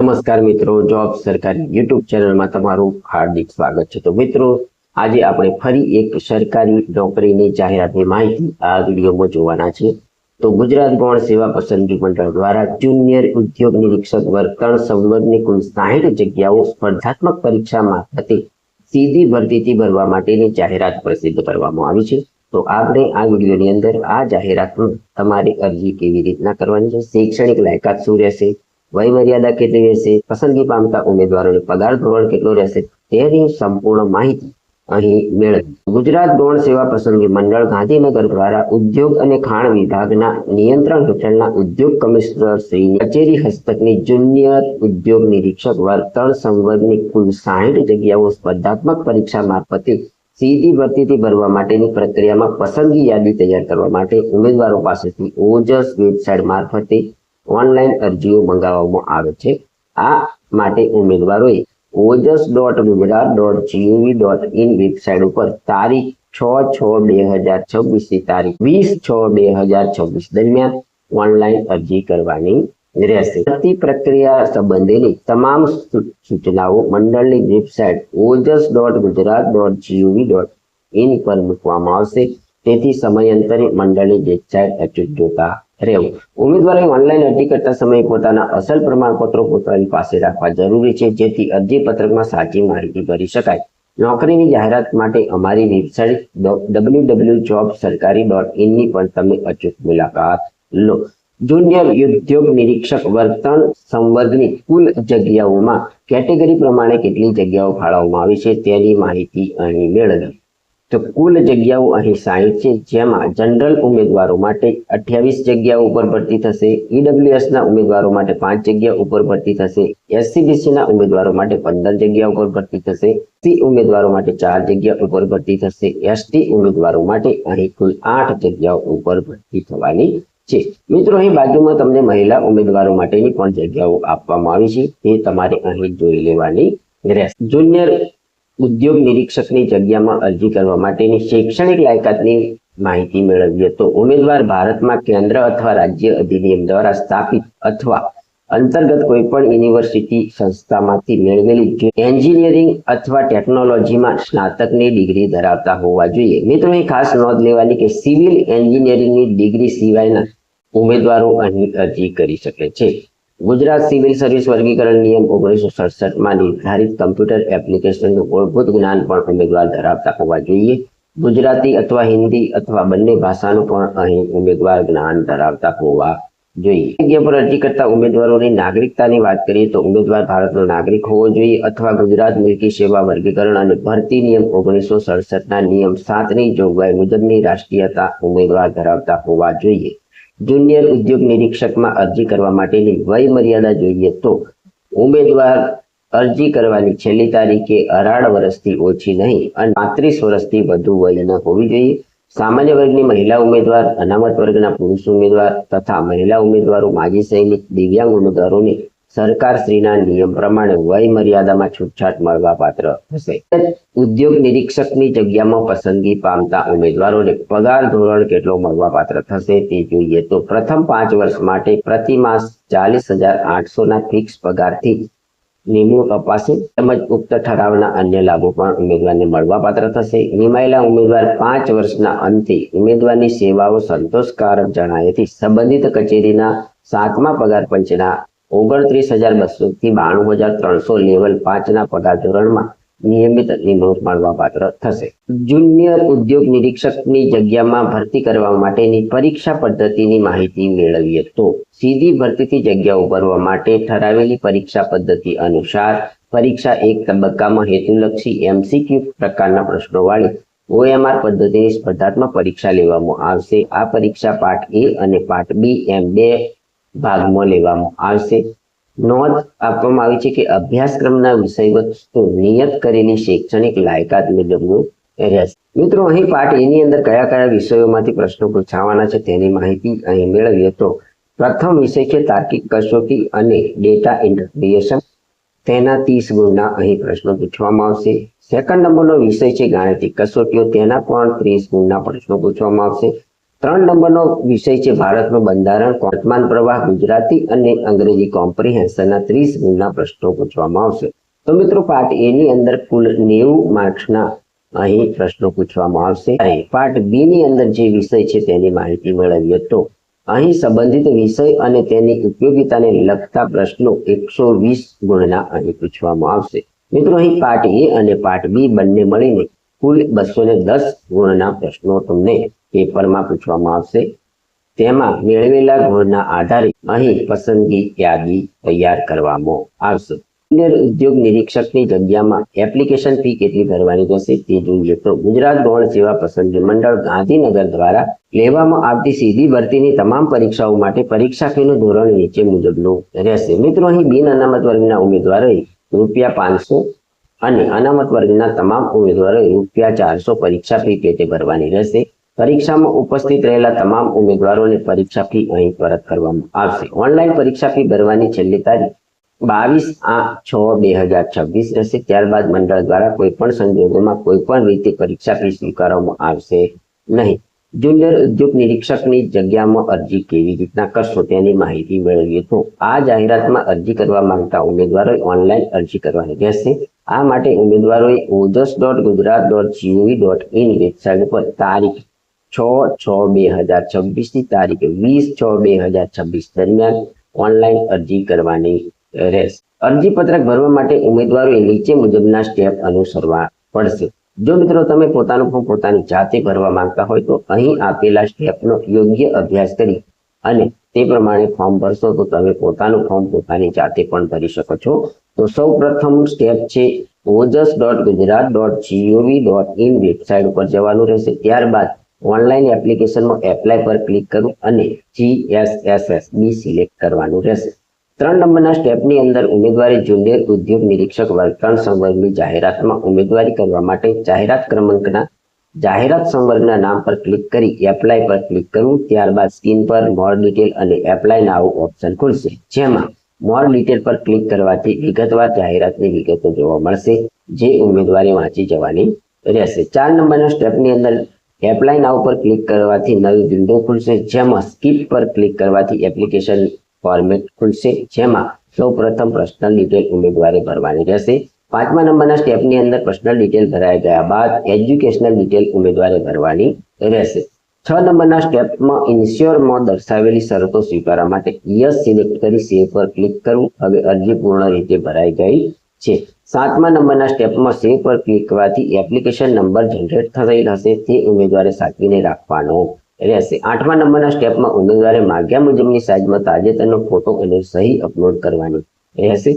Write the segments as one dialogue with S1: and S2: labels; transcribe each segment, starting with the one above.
S1: નમસ્કાર મિત્રો, જોબ સરકારી યુટ્યુબ ચેનલમાં તમારું હાર્દિક સ્વાગત છે। તો મિત્રો, આજે આપણે ફરી એક સરકારી નોકરીની જાહેરાતની માહિતી આ વિડીયોમાં જોવાના છે। તો ગુજરાત ગૌણ સેવા પસંદગી મંડળ દ્વારા જુનિયર ઉદ્યોગ નિરીક્ષક વર્ગ 3 સંવર્ગની કુલ 60 જગ્યાઓ સ્પર્ધાત્મક પરીક્ષા મારફતે સીધી ભરતીથી ભરવા માટેની જાહેરાત પ્રસિદ્ધ કરવામાં આવી છે। તો આપણે આ વિડીયોની અંદર આ જાહેરાતમાં તમારી અરજી કેવી રીતના કરવાની છે, શૈક્ષણિક લાયકાત શું રહેશે, વય મર્યાદા કેટલી રહેશે, પસંદગી પામતા ઉમેદવારોને પગાર ધોરણ કેટલો રહેશે તેની સંપૂર્ણ માહિતી અહીં મેળવી। ગુજરાત ગૌણ સેવા પસંદગી મંડળ ગાંધીનગર દ્વારા ઉદ્યોગ અને ખાણ વિભાગના નિયંત્રણ હેઠળના ઉદ્યોગ કમિશનર શ્રીની કચેરી હસ્તકની જુનિયર ઉદ્યોગ નિરીક્ષક વર્ગ 3 સંવર્ગની કુલ 60 જગ્યાઓ સ્પર્ધાત્મક પરીક્ષા મારફતે સીધી ભરતીથી ભરવા માટેની પ્રક્રિયામાં પસંદગી યાદી તૈયાર કરવા માટે ઉમેદવારો પાસેથી ઓજસ વેબસાઇટ મારફતે ઓનલાઈન અરજીઓ મંગાવવામાં આવે છે। આ માટે ઉમેદવારોએ ojas.gujarat.gov.in વેબસાઇટ ઉપર તારીખ 6/6/2026 થી તારીખ 20/6/2026 દરમિયાન ઓનલાઈન અરજી કરવાની રહેશે। ભરતી પ્રક્રિયા સંબંધેની તમામ સૂચનાઓ મંડળની વેબસાઇટ ojas.gujarat.gov.in પર મૂકવામાં આવશે, તેથી સમયાંતરે મંડળની વેબસાઇટ અચૂક જોતા રહેવું। ઉમેદવારોએ ઓનલાઈન અરજી કરતા સમયે પોતાના અસલ પ્રમાણપત્રો પોતાની પાસે રાખવા જરૂરી છે, જેથી અરજી પત્રકમાં સાચી માહિતી ભરી શકાય। નોકરીની જાહેરાત માટે અમારી વેબસાઇટ www.jobsarkari.in ની પણ તમે અચૂક મુલાકાત લો। જુનિયર ઉદ્યોગ નિરીક્ષક વર્ગ 3 સંવર્ગની કુલ જગ્યાઓમાં કેટેગરી પ્રમાણે કેટલી જગ્યાઓ ફાળવવામાં આવી છે તેની માહિતી અહીં મેળવી। તો કુલ જગ્યાઓ અહીં 60 છે, જેમાં જનરલ ઉમેદવારો માટે 28 જગ્યાઓ ઉપર ભરતી થશે, ઈડબ્લ્યુએસ ના ઉમેદવારો માટે 5 જગ્યા ઉપર ભરતી થશે, એસસીબીસી ના ઉમેદવારો માટે 15 જગ્યા ઉપર ભરતી થશે, સી ઉમેદવારો માટે 4 જગ્યા ઉપર ભરતી થશે, એસટી ઉમેદવારો માટે અહીં કુલ 8 જગ્યાઓ ઉપર ભરતી થવાની છે। મિત્રો, અહીં બાજુમાં તમને મહિલા ઉમેદવારો માટેની પણ જગ્યાઓ આપવામાં આવી છે, તે તમારે અહીં જોઈ લેવાની રહેશે। જુનિયર ઉદ્યોગ નિરીક્ષકની જગ્યામાં અરજી કરવા માટેની શૈક્ષણિક લાયકાતની માહિતી મેળવીએ તો ઉમેદવાર ભારતમાં કેન્દ્ર અથવા રાજ્ય અધિનિયમ દ્વારા સ્થાપિત અથવા અંતર્ગત કોઈપણ યુનિવર્સિટી સંસ્થામાંથી મેળવેલી એન્જિનિયરિંગ અથવા ટેકનોલોજીમાં સ્નાતકની ડિગ્રી ધરાવતા હોવા જોઈએ। મિત્રો, અહીં ખાસ નોંધ લેવાની કે સિવિલ એન્જિનિયરિંગની ડિગ્રી સિવાયના ઉમેદવારો અહીં અરજી કરી શકે છે। ગુજરાત સિવિલ સર્વિસ વર્ગીકરણ નિયમ 1967 માં નિર્ધારિત કમ્પ્યુટર એપ્લિકેશનનું મૂળભૂત જ્ઞાન પણ ઉમેદવાર ધરાવતા હોવા જોઈએ। ગુજરાતી અથવા હિન્દી અથવા બંને ભાષાનું પણ અહીં ઉમેદવાર જ્ઞાન ધરાવતા હોવા જોઈએ। જગ્યા પર અરજી કરતા ઉમેદવારોની નાગરિકતાની વાત કરીએ તો ઉમેદવાર ભારતનો નાગરિક હોવો જોઈએ અથવા ગુજરાત મિલકી સેવા વર્ગીકરણ અને ભરતી નિયમ 1967 ના નિયમ 7 ની જોગવાઈ મુજબની રાષ્ટ્રીયતા ઉમેદવાર ધરાવતા હોવા જોઈએ। જુનિયર ઉદ્યોગ નિરીક્ષકમાં અરજી કરવા માટેની વય મર્યાદા જોઈએ તો ઉમેદવાર અરજી કરવાની છેલ્લી તારીખે 18 વર્ષથી ઓછી નહીં અને 35 વર્ષથી વધુ વય ન હોવી જોઈએ। સામાન્ય વર્ગની મહિલા ઉમેદવાર, અનામત વર્ગના પુરુષ ઉમેદવાર તથા મહિલા ઉમેદવારો, માજી સૈનિક, દિવ્યાંગ ઉમેદવારોને સરકારશ્રીના નિયમ પ્રમાણે વય મર્યાદામાં છૂટછાટ મળવાપાત્ર થશે। ઉદ્યોગ નિરીક્ષકની જગ્યામાં પસંદગી પામતા ઉમેદવારોને પગાર ધોરણ કેટલો મળવાપાત્ર થશે તે જોઈએ તો પ્રથમ 5 વર્ષ માટે પ્રતિ માસ 40,800 ના ફિક્સ પગારથી નિમણૂક અપાશે, તેમજ ઉક્ત ઠરાવના અન્ય લાભો પણ ઉમેદવારને મળવાપાત્ર થશે। નિમાયેલા ઉમેદવાર 5 વર્ષના અંતે ઉમેદવારની સેવાઓ સંતોષકારક જણાયેથી સંબંધિત કચેરીના 7મા પગાર પંચના 29,200 થી 92,300 લેવલ 5 ના પગાર ધોરણમાં નિયમિત નિમણૂક મળવાપાત્ર થશે। જુનિયર ઉદ્યોગ નિરીક્ષકની જગ્યામાં ભરતી કરવા માટેની પરીક્ષા પદ્ધતિની માહિતી મેળવીએ તો સીધી ભરતીથી જગ્યાઓ ભરવા માટે ઠરાવેલી પરીક્ષા પદ્ધતિ અનુસાર પરીક્ષા એક તબક્કામાં હેતુલક્ષી MCQ પ્રકારના પ્રશ્નોવાળી OMR પદ્ધતિની સ્પર્ધાત્મક પરીક્ષા લેવામાં આવશે। આ પરીક્ષા પાર્ટ A અને પાર્ટ B એમ 2 ભાગમાં લેવામાં આવશે। નોંધ આપવામાં આવી છે કે અભ્યાસક્રમના વિષયવસ્તુ નિયત કરેલી શૈક્ષણિક લાયકાત મુજબનું રહેશે। મિત્રો, અહીં પાર્ટ A ની અંદર કયા કયા વિષયોમાંથી પ્રશ્નો પૂછાવાના છે તેની માહિતી અહીં મેળવીએ તો પ્રથમ વિષય છે તાર્કિક કસોટી અને ડેટા ઇન્ટરપ્રિટેશન, તેના 30 ગુણના અહીં પ્રશ્નો પૂછવામાં આવશે। સેકન્ડ નંબરનો વિષય છે ગાણિતિક કસોટીઓ, તેના પણ 30 ગુણના પ્રશ્નો પૂછવામાં આવશે। 3 નંબરનો વિષય છે ભારતનું બંધારણ, વર્તમાન પ્રવાહ, ગુજરાતી અને અંગ્રેજી કોમ્પ્રિહેન્શનના 30 ગુણના પ્રશ્નો પૂછવામાં આવશે. તો મિત્રો પાર્ટ એ ની અંદર કુલ 90 માર્ક્સના અહીં પ્રશ્નો પૂછવામાં આવશે. અને પાર્ટ બી ની અંદર જે વિષય છે તેની માહિતી મેળવીએ તો અહીં સંબંધિત વિષય અને તેની ઉપયોગિતાને લગતા પ્રશ્નો 120 ગુણના અહીં પૂછવામાં આવશે. મિત્રો અહીં પાર્ટ એ અને પાર્ટ બી બંને મળીને કુલ 210 ગુણના પ્રશ્નો તમને પેપરમાં પૂછવામાં આવશે. તેમાં મેળવેલા ગુણના આધારે અહીં પસંદગી યાદી તૈયાર કરવામાં આવશે. ઉદ્યોગ નિરીક્ષકની જગ્યામાં એપ્લિકેશન ફી કેટલી ભરવાની રહેશે તે જોઈએ તો ગુજરાત ગૌણ સેવા પસંદગી મંડળ ગાંધીનગર દ્વારા લેવામાં આવતી સીધી ભરતીની તમામ પરીક્ષાઓ માટે પરીક્ષા ફીનું ધોરણ નીચે મુજબનું રહેશે. મિત્રો અહીં બિન અનામત વર્ગના ઉમેદવારોએ ₹500 અને અનામત વર્ગના તમામ ઉમેદવારોએ ₹400 પરીક્ષા ફી પેટે ભરવાની રહેશે. પરીક્ષામાં ઉપસ્થિત રહેલા તમામ ઉમેદવારોને પરીક્ષા ફી અહીં પરત કરવામાં આવશે. ઓનલાઈન પરીક્ષા ફી ભરવાની છેલ્લી તારીખ 22/6/2026 રહેશે. ત્યારબાદ મંડળ દ્વારા કોઈ પણ સંજોગોમાં કોઈ પણ રીતે પરીક્ષા ફી સ્વીકારવામાં આવશે નહીં. જુનિયર ઉદ્યોગ નિરીક્ષકની જગ્યામાં અરજી કેવી રીતના કરશો તેની માહિતી મેળવીએ તો આ જાહેરાતમાં અરજી કરવા માંગતા ઉમેદવારોએ ઓનલાઈન અરજી કરવાની રહેશે. આ માટે ઉમેદવારોએ ojas.gujarat.gov.in વેબસાઇટ પર તારીખ 6/6/2026 થી તારીખ 20/6/2026 દરમિયાન ઓનલાઈન અરજી કરવાની રહેશે. અરજી પત્રક ભરવા માટે ઉમેદવારોએ નીચે મુજબના સ્ટેપ અનુસરવા પડશે. જો મિત્રો તમે પોતાનું ફોર્મ પોતાની જાતે ભરવા માંગતા હોય તો અહીં આપેલા સ્ટેપનો યોગ્ય અભ્યાસ કરી અને તે પ્રમાણે ફોર્મ ભરશો તો તમે પોતાનું ફોર્મ પોતાની જાતે પણ ભરી શકો છો. તો સૌ પ્રથમ સ્ટેપ છે ojas.gujarat.gov.in વેબસાઇટ ઉપર જવાનું રહેશે. ત્યારબાદ ઓનલાઈન એપ્લિકેશનમાં એપ્લાય પર ક્લિક કરવું અને GSSSB સિલેક્ટ કરવાનું રહેશે. 3 નંબરના સ્ટેપની અંદર ઉમેદવારી જુનિયર ઉદ્યોગ નિરીક્ષક વર્ગ 3 સંવર્ગની જાહેરાતમાં ઉમેદવારી કરવા માટે જાહેરાત ક્રમાંકના જાહેરાત સંવર્ગના નામ પર ક્લિક કરી એપ્લાય પર ક્લિક કરવું. ત્યારબાદ સ્ક્રીન પર મોર ડિટેલ અને એપ્લાય નાઉ ઓપ્શન ખુલશે, જેમાં મોર ડિટેલ પર ક્લિક કરવાથી વિગતવાર જાહેરાતની વિગતો જોવા મળશે, જે ઉમેદવારી વાંચી જવાની રહેશે. 4 નંબરના સ્ટેપની અંદર એપ્લાય નાઉ પર ક્લિક કરવાથી નવી વિન્ડો ખુલશે, જેમાં સ્કીપ પર ક્લિક કરવાથી એપ્લિકેશન ફોર્મેટ ખુલશે, જેમાં સૌ પ્રથમ પર્સનલ ડિટેલ ઉમેદવારે ભરવાની રહેશે. 5મા નંબરના સ્ટેપની અંદર પર્સનલ ડિટેલ ભરાઈ ગયા બાદ એજ્યુકેશનલ ડિટેલ ઉમેદવારે ભરવાની રહેશે. 6 નંબરના સ્ટેપમાં ઇન્સ્યોરમાં દર્શાવેલી શરતો સ્વીકારવા માટે યસ સિલેક્ટ કરી સેવ પર ક્લિક કરવું. હવે અરજી પૂર્ણ રીતે ભરાઈ ગઈ છે. 7મા નંબરના સ્ટેપમાં સેવ પર ક્લિક કરવાથી એપ્લિકેશન નંબર જનરેટ થયેલ હશે, તે ઉમેદવારે સાચવીને રાખવાનો રહેશે. 8મા નંબરના સ્ટેપમાં ઉમેદવારે માગ્યા મુજબની સાઇઝમાં તાજેતરનો ફોટો અને સહી અપલોડ કરવાની રહેશે.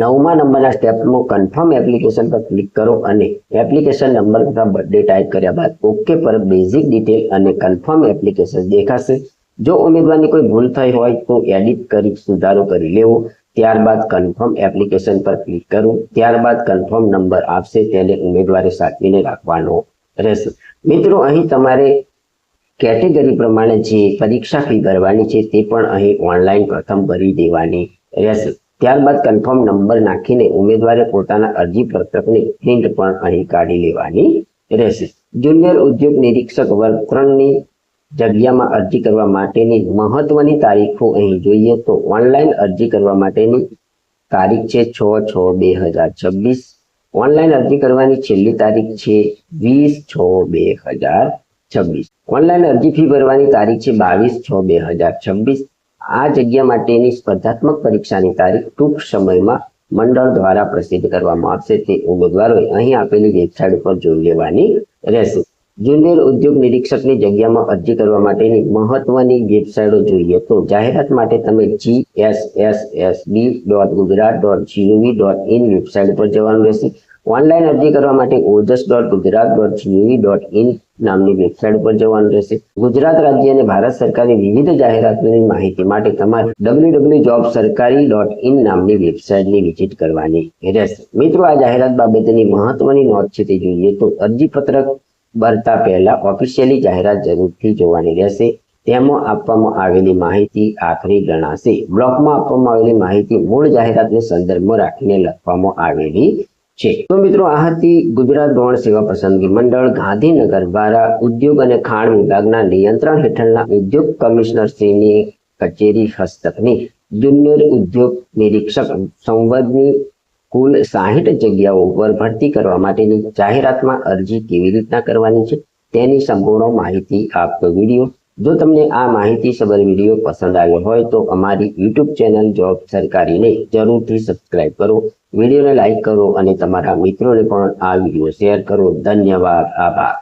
S1: 9મા નંબરના સ્ટેપમાં કન્ફર્મ એપ્લિકેશન પર ક્લિક કરો અને એપ્લિકેશન નંબર તથા બર્થડે ટાઈપ કર્યા બાદ ઓકે પર બેઝિક ડિટેલ અને કન્ફર્મ એપ્લિકેશન દેખાશે. જો ઉમેદવારની કોઈ ભૂલ થઈ હોય તો એડિટ કરી સુધારો કરી લેવો. ત્યારબાદ કન્ફર્મ એપ્લિકેશન પર ક્લિક કરવું. ત્યારબાદ કન્ફર્મ નંબર આપશે, તેને ઉમેદવારે સાચવીને રાખવાનો રહેશે. મિત્રો અહીં તમારે કેટેગરી પ્રમાણે જે પરીક્ષા ફી ભરવાની છે તે પણ અહીં ઓનલાઈન પ્રથમ ભરી દેવાની રહેશે. ત્યારબાદ કન્ફર્મ નંબર નાખીને ઉમેદવારે પોતાના અરજી પત્રકની પ્રિન્ટ પણ અહીં કાઢી લેવાની રહેશે. જુનિયર ઉદ્યોગ નિરીક્ષક વર્ગ 3ની જગ્યામાં અરજી કરવા માટેની મહત્વની તારીખો અહીં જોઈએ તો ઓનલાઈન અરજી કરવા માટેની તારીખ છે 6/6/2026. ઓનલાઈન અરજી કરવાની છેલ્લી તારીખ છે 20/6/2026. ઓનલાઈન અરજી ફી ભરવાની તારીખ છે 22/6/2026. આ જગ્યા માટેની સ્પર્ધાત્મક પરીક્ષાની તારીખ ટૂંક સમયમાં મંડળ દ્વારા પ્રસિદ્ધ કરવામાં આવશે, તે ઉમેદવારોએ અહીં આપેલી વેબસાઇટ પર જોઈ લેવાની રહેશે. જુનિયર ઉદ્યોગ નિરીક્ષકની જગ્યામાં અરજી કરવા માટેની મહત્વની વેબસાઇટો જોઈએ તો જાહેરાત માટે તમે gssb.gujarat.gov.in વેબસાઇટ પર જવાનું રહેશે. ઓનલાઈન અરજી કરવા માટે ojas.gujarat.gov.in નામની વેબસાઇટ પર જવાનું રહેશે. ગુજરાત રાજ્ય અને ભારત સરકારની વિવિધ જાહેરાતોની માહિતી માટે તમારે www.jobsarkari.in નામની વેબસાઇટની વિઝિટ કરવાની રહેશે. મિત્રો આ જાહેરાત બાબતની મહત્વની નોંધ છે તે જોઈએ તો અરજી પત્રક ભરતા પહેલા ઓફિશિયલી જાહેરાત જરૂરથી જોવાની રહેશે. તેમાં આપવામાં આવેલી માહિતી આખરી ગણાશે. બ્લોકમાં આપવામાં આવેલી માહિતી મૂળ જાહેરાતને સંદર્ભમાં રાખીને લખવામાં આવેલી છે। તો મિત્રો આ હતી ગુજરાત ગૌણ સેવા પસંદગી મંડળ ગાંધીનગર દ્વારા ઉદ્યોગ અને ખાણ વિભાગના નિયંત્રણ હેઠળના ઉદ્યોગ કમિશનર શ્રીની કચેરી હસ્તકની જુનિયર ઉદ્યોગ નિરીક્ષક સંવદની કુલ 60 જગ્યાઓ પર ભરતી કરવા માટેની જાહેરાતમાં અરજી કેવી રીતના કરવાની છે તેની સંપૂર્ણ માહિતી આપતો વિડીયો। જો તમને આ માહિતી સબર વિડીયો પસંદ આવ્યો હોય તો અમારી YouTube ચેનલ જોબ સરકારીને જરૂરથી સબસ્ક્રાઇબ કરો, વિડીયોને લાઈક કરો અને તમારા મિત્રોને પણ આ વિડીયો શેર કરો। ધન્યવાદ, આભાર।